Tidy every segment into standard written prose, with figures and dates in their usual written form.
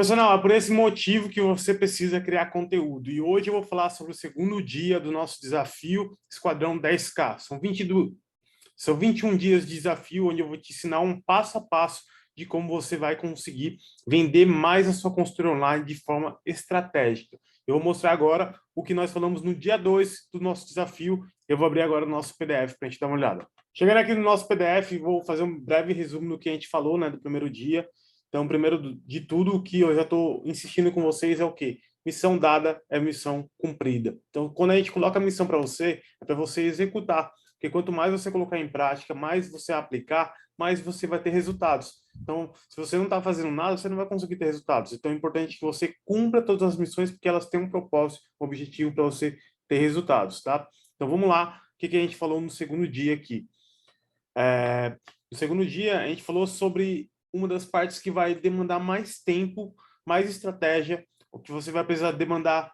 Pessoal, é por esse motivo que você precisa criar conteúdo. E hoje eu vou falar sobre o segundo dia do nosso desafio Esquadrão 10K. São 21 dias de desafio, onde eu vou te ensinar um passo a passo de como você vai conseguir vender mais a sua consultoria online de forma estratégica. Eu vou mostrar agora o que nós falamos no dia 2 do nosso desafio. Eu vou abrir agora o nosso PDF para a gente dar uma olhada. Chegando aqui no nosso PDF, vou fazer um breve resumo do que a gente falou, né, do primeiro dia. Então, primeiro de tudo, o que eu já estou insistindo com vocês é o quê? Missão dada é missão cumprida. Então, quando a gente coloca a missão para você, é para você executar. Porque quanto mais você colocar em prática, mais você aplicar, mais você vai ter resultados. Então, se você não está fazendo nada, você não vai conseguir ter resultados. Então, é importante que você cumpra todas as missões, porque elas têm um propósito, um objetivo para você ter resultados, tá? Então, vamos lá. O que a gente falou no segundo dia aqui? No segundo dia, a gente falou sobre uma das partes que vai demandar mais tempo, mais estratégia, o que você vai precisar demandar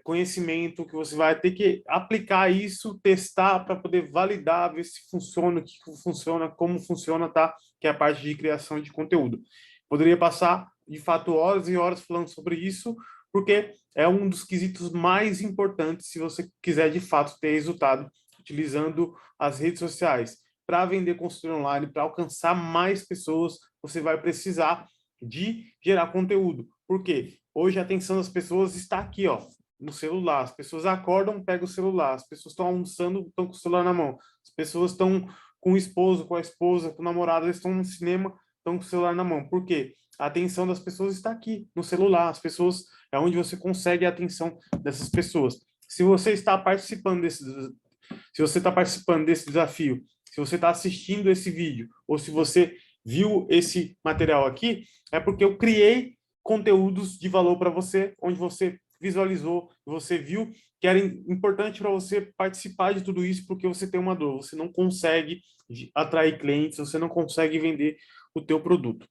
conhecimento, que você vai ter que aplicar isso, testar para poder validar, ver se funciona, o que funciona, como funciona, tá? Que é a parte de criação de conteúdo. Poderia passar, de fato, horas e horas falando sobre isso, porque é um dos quesitos mais importantes se você quiser, de fato, ter resultado utilizando as redes sociais. Para vender consultoria online, para alcançar mais pessoas, você vai precisar de gerar conteúdo. Por quê? Hoje a atenção das pessoas está aqui, ó, no celular. As pessoas acordam, pegam o celular. As pessoas estão almoçando, estão com o celular na mão. As pessoas estão com o esposo, com a esposa, com o namorado, eles estão no cinema, estão com o celular na mão. Por quê? A atenção das pessoas está aqui, no celular. As pessoas, é onde você consegue a atenção dessas pessoas. Se você está participando desse desafio, se você está assistindo esse vídeo, ou se você viu esse material aqui, é porque eu criei conteúdos de valor para você, onde você visualizou, você viu que era importante para você participar de tudo isso, porque você tem uma dor, você não consegue atrair clientes, você não consegue vender o teu produto.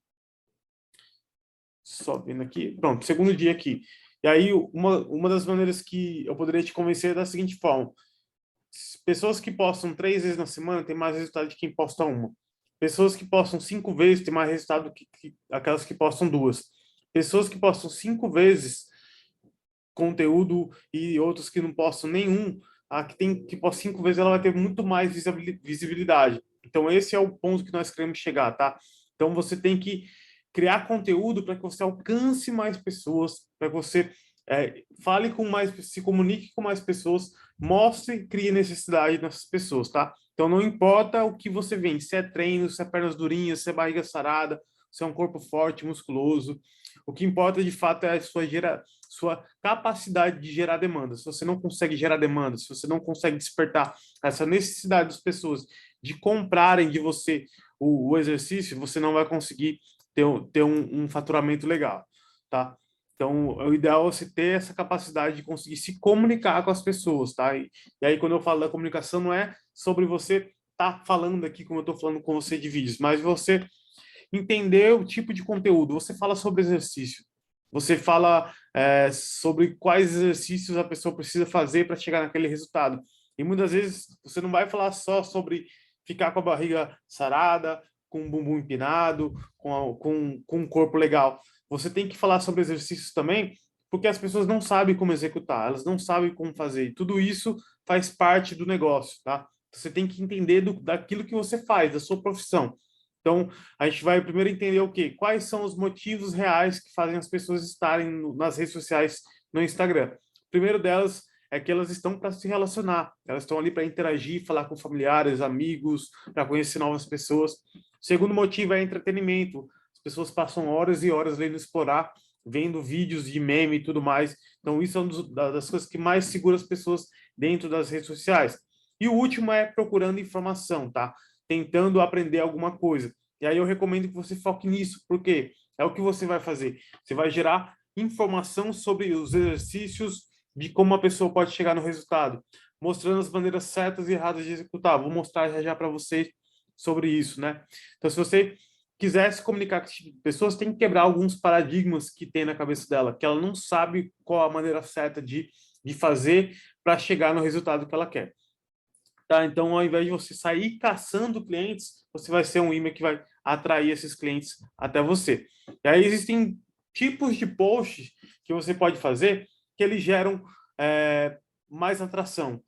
Só vendo aqui, pronto, segundo dia aqui. E aí, uma das maneiras que eu poderia te convencer é da seguinte forma: pessoas que postam 3 vezes na semana têm mais resultado de quem posta uma. Pessoas que postam 5 vezes têm mais resultado que aquelas que postam 2. Pessoas que postam 5 vezes conteúdo e outros que não postam nenhum, a que tem que postar 5 vezes ela vai ter muito mais visibilidade. Então esse é o ponto que nós queremos chegar, tá? Então você tem que criar conteúdo para que você alcance mais pessoas, para que você fale com mais, se comunique com mais pessoas, mostre, crie necessidade nessas pessoas, tá? Então não importa o que você vende, se é treino, se é pernas durinhas, se é barriga sarada, se é um corpo forte, musculoso, o que importa de fato é a sua capacidade de gerar demanda. Se você não consegue gerar demanda, se você não consegue despertar essa necessidade das pessoas de comprarem de você o exercício, você não vai conseguir ter um faturamento legal, tá? Então, o ideal é você ter essa capacidade de conseguir se comunicar com as pessoas, tá? E aí, quando eu falo da comunicação, não é sobre você estar falando aqui, como eu estou falando com você de vídeos, mas você entender o tipo de conteúdo. Você fala sobre exercício, você fala sobre quais exercícios a pessoa precisa fazer para chegar naquele resultado. E muitas vezes você não vai falar só sobre ficar com a barriga sarada, com o bumbum empinado, com um corpo legal. Você tem que falar sobre exercícios também, porque as pessoas não sabem como executar, elas não sabem como fazer. E tudo isso faz parte do negócio, tá? Você tem que entender daquilo que você faz, da sua profissão. Então, a gente vai primeiro entender o quê? Quais são os motivos reais que fazem as pessoas estarem nas redes sociais, no Instagram. O primeiro delas é que elas estão para se relacionar, elas estão ali para interagir, falar com familiares, amigos, para conhecer novas pessoas. O segundo motivo é entretenimento. As pessoas passam horas e horas lendo explorar, vendo vídeos de meme e tudo mais. Então, isso é uma das coisas que mais segura as pessoas dentro das redes sociais. E o último é procurando informação, tá? Tentando aprender alguma coisa. E aí eu recomendo que você foque nisso, porque é o que você vai fazer. Você vai gerar informação sobre os exercícios, de como a pessoa pode chegar no resultado, mostrando as maneiras certas e erradas de executar. Vou mostrar já para vocês sobre isso, né? Então, se você quiser se comunicar com esse tipo de pessoas, tem que quebrar alguns paradigmas que tem na cabeça dela, que ela não sabe qual a maneira certa de fazer para chegar no resultado que ela quer. Tá? Então, ao invés de você sair caçando clientes, você vai ser um imã que vai atrair esses clientes até você. E aí existem tipos de posts que você pode fazer que eles geram mais atração,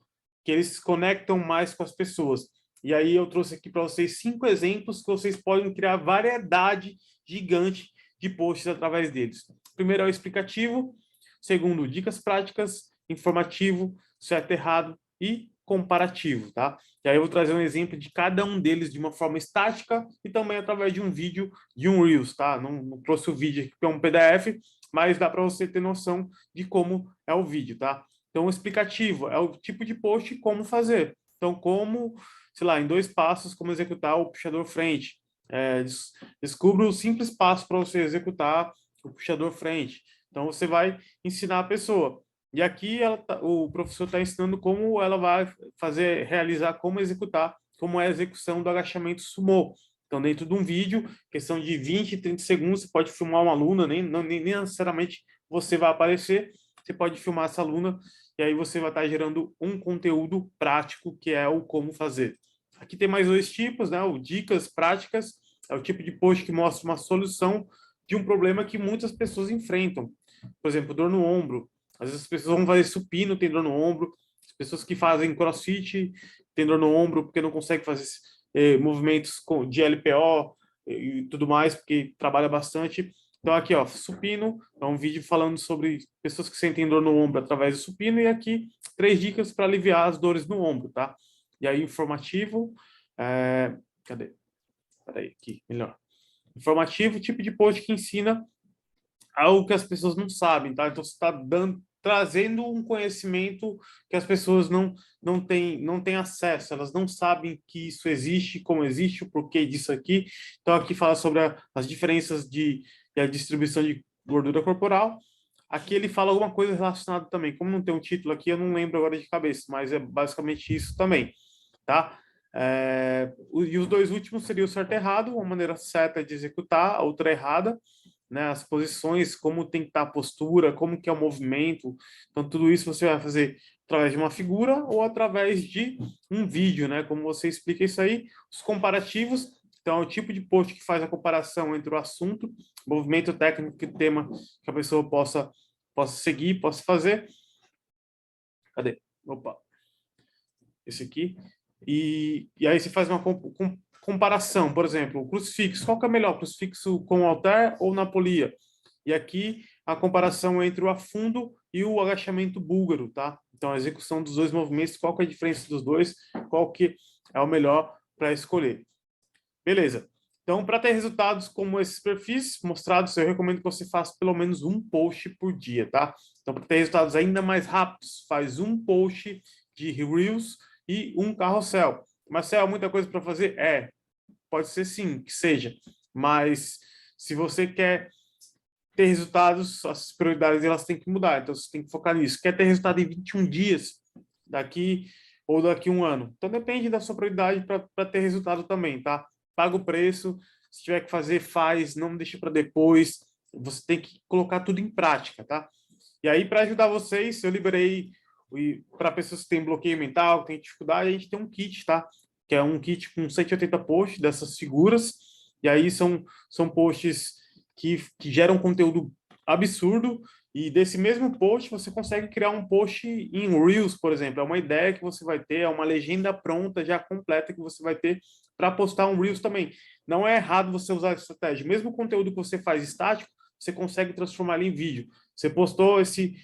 que eles se conectam mais com as pessoas. E aí eu trouxe aqui para vocês 5 exemplos que vocês podem criar variedade gigante de posts através deles. Primeiro é o explicativo, segundo, dicas práticas, informativo, certo e errado e comparativo, tá? E aí eu vou trazer um exemplo de cada um deles de uma forma estática e também através de um vídeo de um Reels, tá? Não trouxe o vídeo aqui porque é um PDF, mas dá para você ter noção de como é o vídeo, tá? Então, o explicativo é o tipo de post e como fazer. Então, como, sei lá, em 2 passos, como executar o puxador frente. Descubra o simples passo para você executar o puxador frente. Então, você vai ensinar a pessoa. E aqui o professor está ensinando como ela vai realizar, como executar, como é a execução do agachamento sumô. Então, dentro de um vídeo, questão de 20, 30 segundos, você pode filmar uma aluna, nem necessariamente você vai aparecer, você pode filmar essa aluna, e aí você vai estar gerando um conteúdo prático, que é o como fazer. Aqui tem mais 2 tipos, né? O dicas práticas, é o tipo de post que mostra uma solução de um problema que muitas pessoas enfrentam. Por exemplo, dor no ombro. Às vezes as pessoas vão fazer supino, tem dor no ombro. As pessoas que fazem crossfit têm dor no ombro porque não conseguem fazer movimentos de LPO e tudo mais, porque trabalha bastante. Então aqui, ó, supino, é um vídeo falando sobre pessoas que sentem dor no ombro através do supino, e aqui 3 dicas para aliviar as dores no ombro, tá? E aí, informativo, cadê? Peraí, aqui, melhor. Informativo, tipo de post que ensina algo que as pessoas não sabem, tá? Então, você está trazendo um conhecimento que as pessoas não têm acesso, elas não sabem que isso existe, como existe, o porquê disso aqui. Então, aqui fala sobre as diferenças de a distribuição de gordura corporal. Aqui ele fala alguma coisa relacionada também. Como não tem um título aqui, eu não lembro agora de cabeça, mas é basicamente isso também, tá? E os 2 últimos seriam o certo e errado, uma maneira certa de executar, a outra errada, né? As posições, como tem que estar a postura, como que é o movimento. Então, tudo isso você vai fazer através de uma figura ou através de um vídeo, né? Como você explica isso aí, os comparativos. Então, é o tipo de post que faz a comparação entre o assunto, movimento técnico e tema que a pessoa possa seguir, possa fazer. Cadê? Opa, esse aqui. E aí você faz uma comparação, por exemplo, o crucifixo, qual que é melhor, crucifixo com halter ou na polia? E aqui a comparação entre o afundo e o agachamento búlgaro, tá? Então a execução dos 2 movimentos, qual que é a diferença dos dois, qual que é o melhor para escolher. Beleza. Então, para ter resultados como esses perfis mostrados, eu recomendo que você faça pelo menos um post por dia, tá? Então, para ter resultados ainda mais rápidos, faz um post de Reels e um carrossel. Marcel, muita coisa para fazer? Pode ser sim, que seja. Mas se você quer ter resultados, as prioridades elas têm que mudar. Então, você tem que focar nisso. Quer ter resultado em 21 dias, daqui ou daqui a 1 ano? Então, depende da sua prioridade para ter resultado também, tá? Paga o preço. Se tiver que fazer, faz. Não deixa para depois. Você tem que colocar tudo em prática, tá? E aí, para ajudar vocês, eu liberei para pessoas que têm bloqueio mental, que têm dificuldade, a gente tem um kit, tá? Que é um kit com 180 posts dessas figuras. E aí são posts que geram conteúdo absurdo. E desse mesmo post, você consegue criar um post em Reels, por exemplo. É uma ideia que você vai ter, é uma legenda pronta, já completa, que você vai ter para postar um Reels também. Não é errado você usar essa estratégia. Mesmo o conteúdo que você faz estático, você consegue transformar ele em vídeo. Você postou esse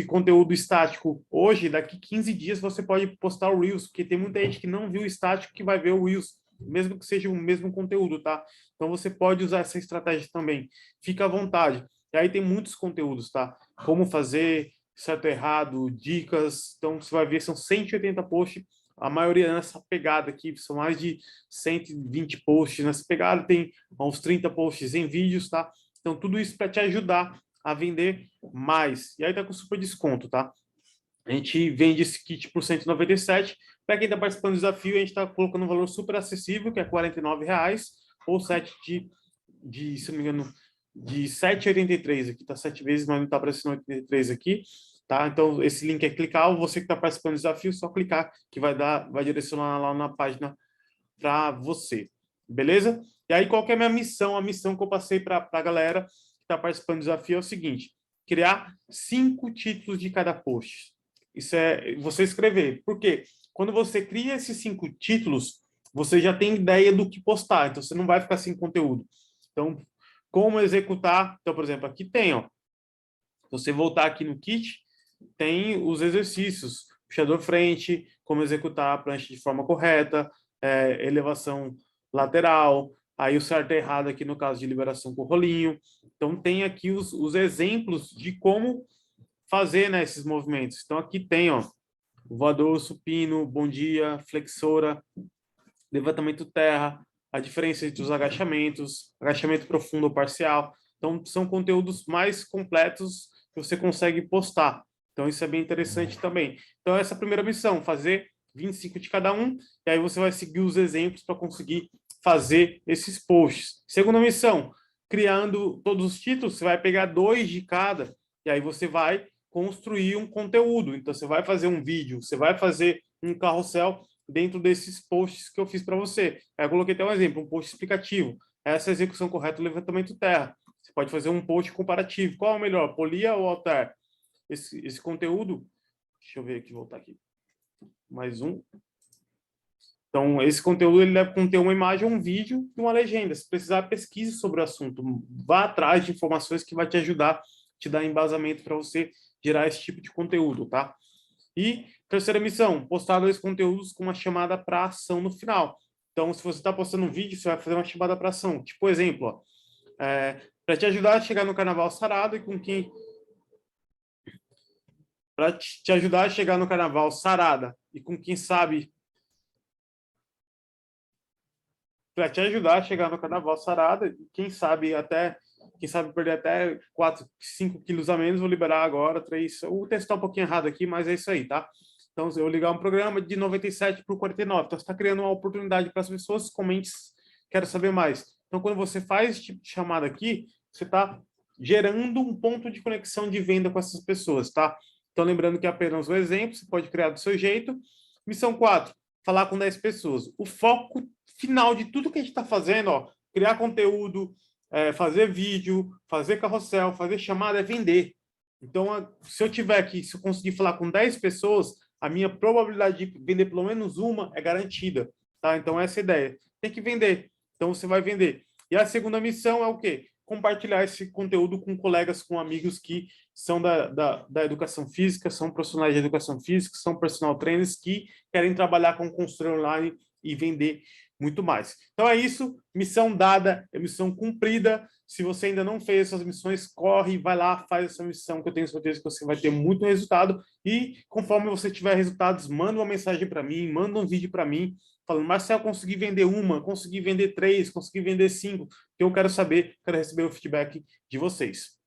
conteúdo estático hoje, daqui 15 dias você pode postar o Reels, porque tem muita gente que não viu o estático que vai ver o Reels, mesmo que seja o mesmo conteúdo, tá? Então você pode usar essa estratégia também. Fica à vontade. E aí tem muitos conteúdos, tá? Como fazer, certo ou errado, dicas. Então você vai ver, são 180 posts, a maioria nessa pegada aqui, são mais de 120 posts nessa pegada, tem uns 30 posts em vídeos, tá? Então tudo isso para te ajudar a vender mais. E aí tá com super desconto, tá? A gente vende esse kit por 197. Para quem está participando do desafio, a gente está colocando um valor super acessível, que é R$ 49, ou 7 se não me engano, de 7,83 aqui, tá 7 vezes, mas não está aparecendo 83 aqui, tá? Então, esse link é clicar, ou você que está participando do desafio, só clicar, que vai direcionar lá na página para você, beleza? E aí, qual que é a minha missão? A missão que eu passei para a galera está participando do desafio é o seguinte: criar 5 títulos de cada post. Isso é você escrever. Por quê? Quando você cria esses 5 títulos, você já tem ideia do que postar, então você não vai ficar sem conteúdo. Então, como executar? Então, por exemplo, aqui tem, ó. Se você voltar aqui no kit, tem os exercícios, puxador frente, como executar a prancha de forma correta, elevação lateral, aí o certo e errado aqui no caso de liberação com rolinho. Então tem aqui os exemplos de como fazer, né, esses movimentos. Então aqui tem, ó, voador, supino, bom dia, flexora, levantamento terra, a diferença entre os agachamentos, agachamento profundo ou parcial. Então são conteúdos mais completos que você consegue postar. Então, isso é bem interessante também. Então, essa é a primeira missão, fazer 25 de cada um, e aí você vai seguir os exemplos para conseguir fazer esses posts. Segunda missão, criando todos os títulos, você vai pegar 2 de cada, e aí você vai construir um conteúdo. Então, você vai fazer um vídeo, você vai fazer um carrossel dentro desses posts que eu fiz para você. Aí eu coloquei até um exemplo, um post explicativo. Essa é a execução correta do levantamento terra. Você pode fazer um post comparativo. Qual é o melhor, polia ou halter? Esse conteúdo, deixa eu ver aqui, voltar aqui, mais um. Então, esse conteúdo ele deve conter uma imagem, um vídeo e uma legenda. Se precisar, pesquise sobre o assunto, vá atrás de informações que vai te ajudar, te dar embasamento para você gerar esse tipo de conteúdo, tá? E terceira missão, postar 2 conteúdos com uma chamada para ação no final. Então, se você está postando um vídeo, você vai fazer uma chamada para ação. Tipo, exemplo, para te ajudar a chegar no Carnaval Sarado e com quem para te ajudar a chegar no Carnaval sarada e com quem sabe para te ajudar a chegar no Carnaval sarada e quem sabe perder até 4, 5 quilos a menos, vou liberar agora 3, vou testar um pouquinho errado aqui, mas é isso aí, tá? Então, eu vou ligar um programa de 97 para o 49, então você está criando uma oportunidade para as pessoas, comente, quero saber mais. Então, quando você faz esse tipo de chamada aqui, você está gerando um ponto de conexão de venda com essas pessoas, tá? Então, lembrando que é apenas um exemplo, você pode criar do seu jeito. Missão 4, falar com 10 pessoas. O foco final de tudo que a gente está fazendo, ó, criar conteúdo, fazer vídeo, fazer carrossel, fazer chamada, é vender. Então, se eu conseguir falar com 10 pessoas, a minha probabilidade de vender pelo menos uma é garantida, tá? Então, essa é a ideia. Tem que vender. Então, você vai vender. E a segunda missão é o quê? Compartilhar esse conteúdo com colegas, com amigos que são da educação física, são profissionais de educação física, são personal trainers que querem trabalhar com consultoria online e vender muito mais. Então é isso, missão dada, é missão cumprida. Se você ainda não fez essas missões, corre, vai lá, faz essa missão, que eu tenho certeza que você vai ter muito resultado. E conforme você tiver resultados, manda uma mensagem para mim, manda um vídeo para mim, falando, Marcel, consegui vender uma, consegui vender 3, consegui vender 5, que eu quero saber, quero receber o feedback de vocês.